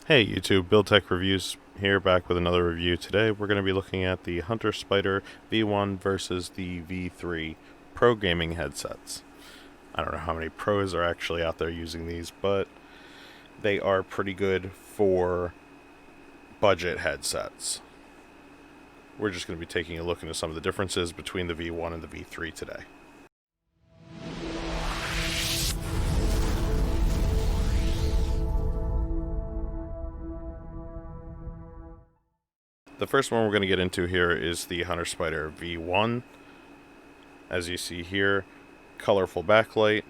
Hey YouTube, Build Tech Reviews here, back with another review. Today we're going to be looking at the Hunterspider V1 versus the V3 Pro Gaming headsets. I don't know how many pros are actually out there using these, but they are pretty good for budget headsets. We're just going to be taking a look into some of the differences between the V1 and the V3 today. The first one we're going to get into here is the Hunterspider V1. As you see here, colorful backlight,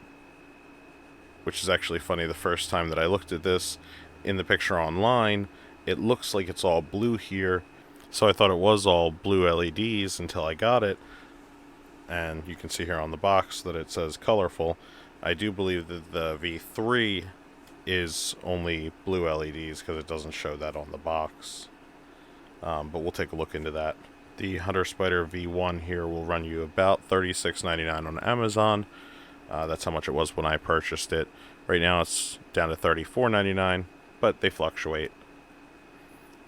which is actually funny. The first time that I looked at this in the picture online, it looks like it's all blue here, so I thought it was all blue LEDs until I got it, and you can see here on the box that it says colorful. I do believe that the V3 is only blue LEDs because it doesn't show that on the box. But we'll take a look into that. The Hunterspider V1 here will run you about $36.99 on Amazon. That's how much it was when I purchased it. Right now it's down to $34.99, but they fluctuate.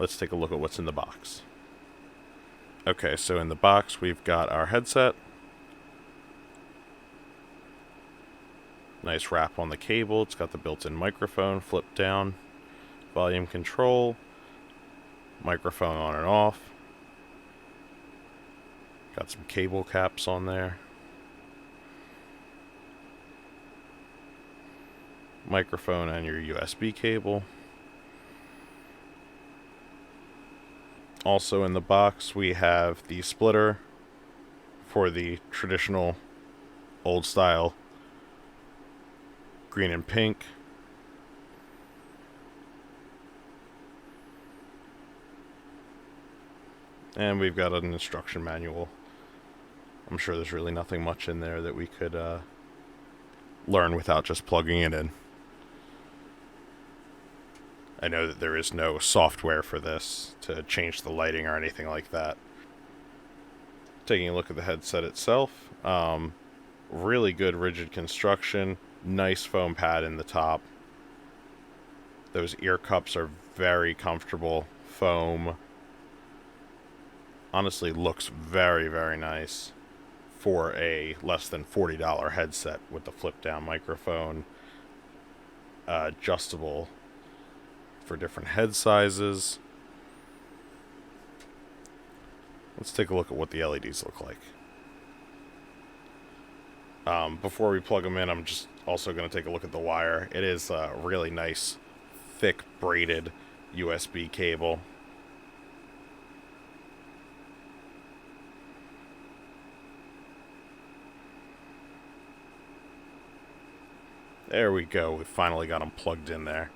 Let's take a look at what's in the box. Okay, so in the box we've got our headset. Nice wrap on the cable. It's got the built-in microphone, flip down, volume control, microphone on and off. Got some cable caps on there. Microphone and your USB cable. Also in the box we have the splitter for the traditional old style green and pink. And we've got an instruction manual. I'm sure there's really nothing much in there that we could learn without just plugging it in. I know that there is no software for this to change the lighting or anything like that. Taking a look at the headset itself, really good rigid construction, nice foam pad in the top. Those ear cups are very comfortable, foam. Honestly looks very, very nice for a less than $40 headset with the flip down microphone, adjustable for different head sizes. Let's take a look at what the LEDs look like. Before we plug them in, I'm just also going to take a look at the wire. It is a really nice, thick, braided USB cable. There we go, we finally got them plugged in there.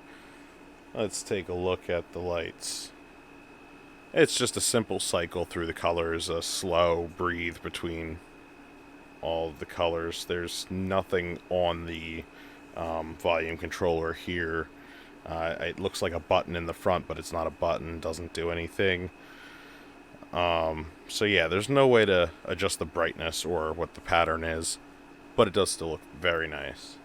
Let's take a look at the lights. It's just a simple cycle through the colors, a slow breathe between all of the colors. There's nothing on the volume controller here. It looks like a button in the front, but it's not a button, doesn't do anything. So yeah, there's no way to adjust the brightness or what the pattern is, but it does still look very nice.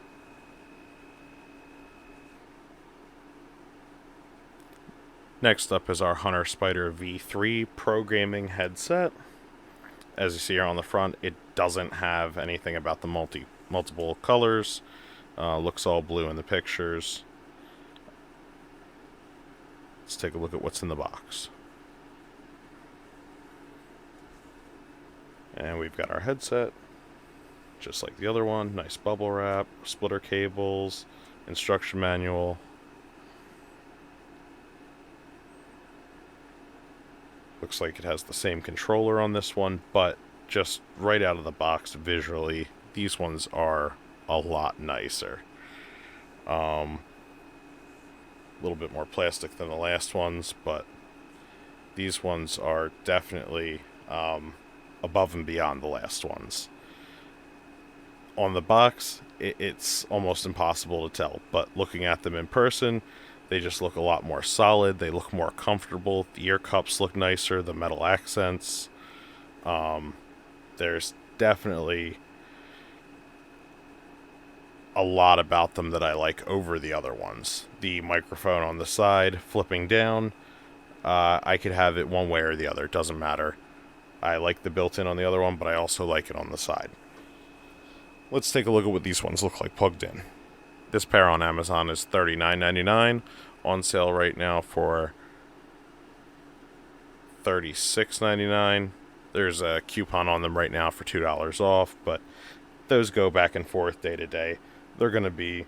Next up is our Hunterspider V3 Pro Gaming headset. As you see here on the front, it doesn't have anything about the multiple colors. Looks all blue in the pictures. Let's take a look at what's in the box. And we've got our headset, just like the other one. Nice bubble wrap, splitter cables, instruction manual. Looks like it has the same controller on this one, but just right out of the box visually, these ones are a lot nicer. A little bit more plastic than the last ones, but these ones are definitely above and beyond the last ones. On the box, it's almost impossible to tell, but looking at them in person, they just look a lot more solid. They look more comfortable. The ear cups look nicer. The metal accents. There's definitely a lot about them that I like over the other ones. The microphone on the side, flipping down, I could have it one way or the other, it doesn't matter. I like the built-in on the other one, but I also like it on the side. Let's take a look at what these ones look like plugged in. This pair on Amazon is $39.99, on sale right now for $36.99. There's a coupon on them right now for $2 off, but those go back and forth day to day. They're going to be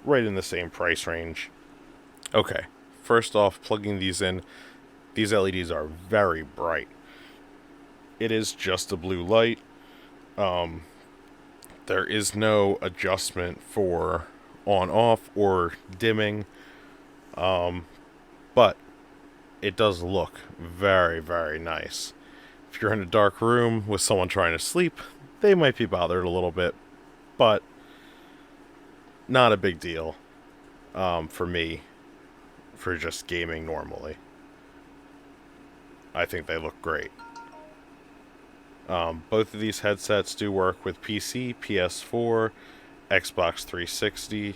right in the same price range. Okay, first off, plugging these in, these LEDs are very bright. It is just a blue light. There is no adjustment for on-off or dimming, but it does look very, very nice. If you're in a dark room with someone trying to sleep, they might be bothered a little bit, but not a big deal for me, for just gaming normally. I think they look great. Both of these headsets do work with PC, PS4, Xbox 360.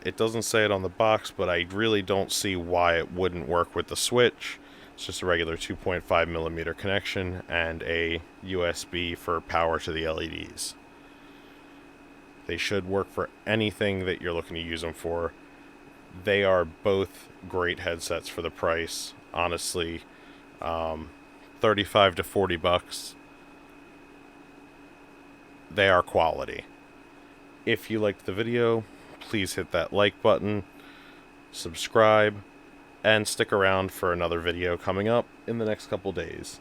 It doesn't say it on the box, but I really don't see why it wouldn't work with the Switch. It's just a regular 2.5mm connection and a USB for power to the LEDs. They should work for anything that you're looking to use them for. They are both great headsets for the price. Honestly, $35 to $40. They are quality. If you liked the video, please hit that like button, subscribe, and stick around for another video coming up in the next couple days.